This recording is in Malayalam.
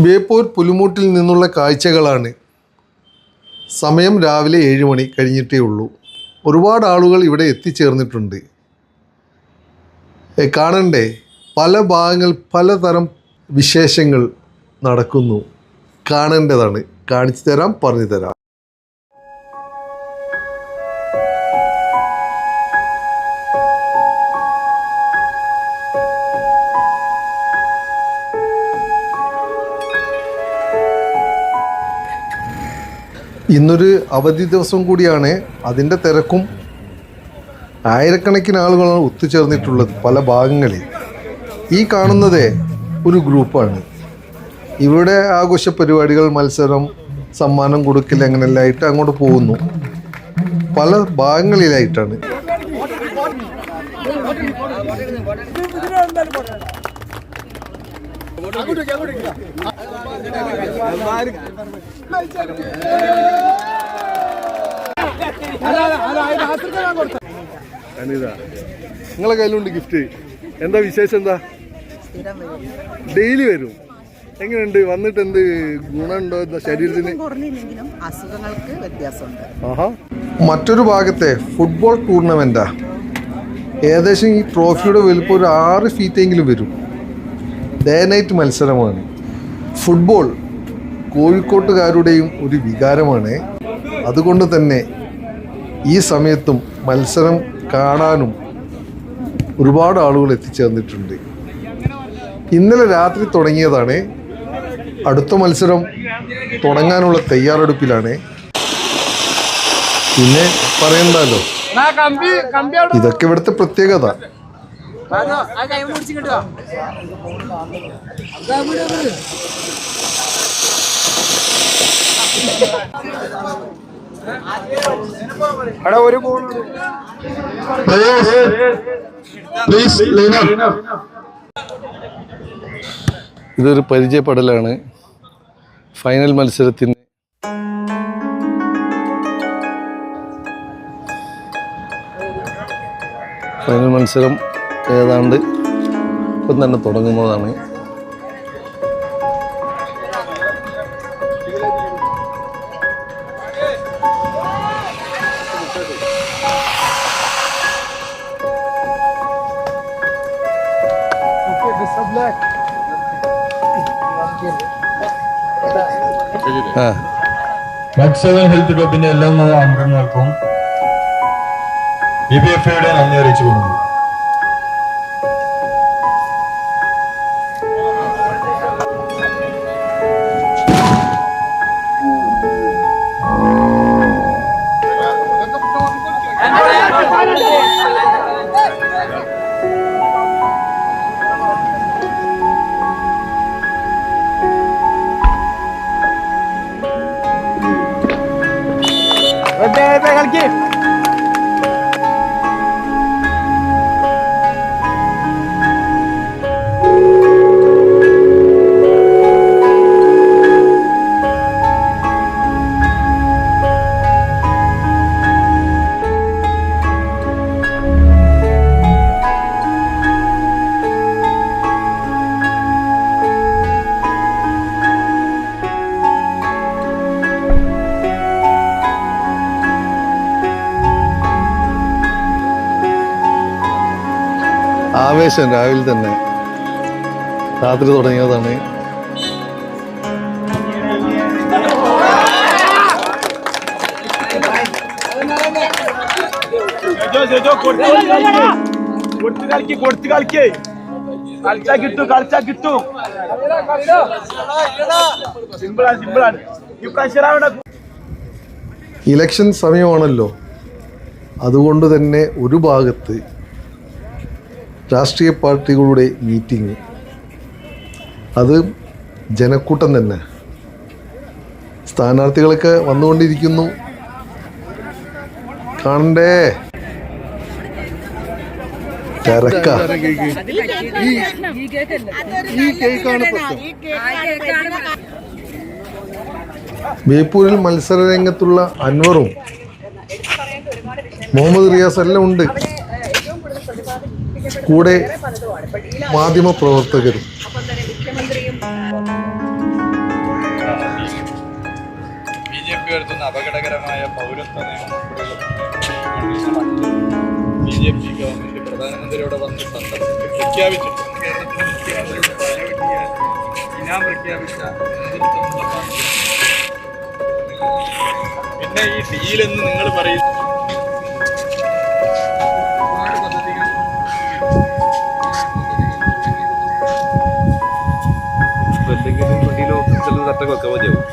ബേപ്പൂർ പുലിമൂട്ടിൽ നിന്നുള്ള കാഴ്ചകളാണ്. സമയം രാവിലെ 7 മണി കഴിഞ്ഞിട്ടേ ഉള്ളൂ. ഒരുപാട് ആളുകൾ ഇവിടെ എത്തിച്ചേർന്നിട്ടുണ്ട്. കാണണ്ടേ, പല ഭാഗങ്ങൾ പലതരം വിശേഷങ്ങൾ നടക്കുന്നു. കാണേണ്ടതാണ്. കാണിച്ചു തരാം, പറഞ്ഞു തരാം. ഇന്നൊരു അവധി ദിവസം കൂടിയാണ്. അതിൻ്റെ തിരക്കും ആയിരക്കണക്കിന് ആളുകളാണ് ഒത്തുചേർന്നിട്ടുള്ളത് പല ഭാഗങ്ങളിൽ. ഈ കാണുന്നത് ഒരു ഗ്രൂപ്പാണ്. ഇവിടെ ആഘോഷ പരിപാടികൾ, മത്സരം, സമ്മാനം കൊടുക്കൽ അങ്ങനെയെല്ലാം ആയിട്ട് അങ്ങോട്ട് പോകുന്നു. പല ഭാഗങ്ങളിലായിട്ടാണ്. അനിത, നിങ്ങളെ കയ്യിലുണ്ട് ഗിഫ്റ്റ്. എന്താ വിശേഷം? എന്താ ഡെയിലി വരും? എങ്ങനെയുണ്ട്? വന്നിട്ട് എന്ത് ഗുണമുണ്ടോ ശരീരത്തിന്? അസുഖങ്ങൾക്ക് വ്യത്യാസമുണ്ട്. ആഹാ. മറ്റൊരു ഭാഗത്തെ ഫുട്ബോൾ ടൂർണമെന്റാ. ഏകദേശം ഈ ട്രോഫിയുടെ വലുപ്പം ഒരു 6 ഫീറ്റെങ്കിലും വരും. ഡേ നൈറ്റ് മത്സരമാണ്. ഫുട്ബോൾ കോഴിക്കോട്ടുകാരുടെയും ഒരു വികാരമാണ്. അതുകൊണ്ട് തന്നെ ഈ സമയത്തും മത്സരം കാണാനും ഒരുപാട് ആളുകൾ എത്തിച്ചേർന്നിട്ടുണ്ട്. ഇന്നലെ രാത്രി തുടങ്ങിയതാണ്. അടുത്ത മത്സരം തുടങ്ങാനുള്ള തയ്യാറെടുപ്പിലാണ്. പിന്നെ പറയണ്ടല്ലോ, ഇതൊക്കെ ഇവിടുത്തെ പ്രത്യേകത. ഇതൊരു പരിചയപ്പെടലാണ്. ഫൈനൽ മത്സരത്തിന് ഫൈനൽ മത്സരം ഏതാണ്ട് ഇപ്പം തന്നെ തുടങ്ങുന്നതാണ്. മക്സവൻ ഹെൽത്ത് ക്ലബിന്റെ എല്ലാ അംഗങ്ങൾക്കും BPFയുടെ നന്ദി അറിയിച്ചുകൊണ്ടു. ആവേശം രാവിലെ തന്നെ, രാത്രി തുടങ്ങിയതാണ്. ഇലക്ഷൻ സമയമാണല്ലോ. അതുകൊണ്ട് തന്നെ ഒരു ഭാഗത്ത് രാഷ്ട്രീയ പാർട്ടികളുടെ മീറ്റിംഗ്, അത് ജനക്കൂട്ടം തന്നെ. സ്ഥാനാർത്ഥികളൊക്കെ വന്നുകൊണ്ടിരിക്കുന്നു. കാണണ്ടേ, തിരക്ക. ബേപ്പൂരിൽ മത്സര രംഗത്തുള്ള അൻവറും മുഹമ്മദ് റിയാസ് എല്ലാം ഉണ്ട്. കൂടെ മാധ്യമ പ്രവർത്തകരും. വരുത്തുന്ന അപകടകരമായ പൗരത്വ നിയമം BJP ഗവൺമെന്റ് പ്രധാനമന്ത്രിയോടെ വന്ന് സന്ദർശിച്ച് പ്രഖ്യാപിച്ചിട്ടുണ്ട്. കേരളത്തിൽ മുഖ്യമന്ത്രിയുടെ ഇനാം പ്രഖ്യാപിച്ച പിന്നെ ഈ ഡീലെന്ന് നിങ്ങൾ പറയുന്നു ഒരുപാട് പദ്ധതികൾ എന്തെങ്കിലും വണ്ടിയിലോ ചില തട്ടൊക്കെ വെക്കാൻ മതിയാവും.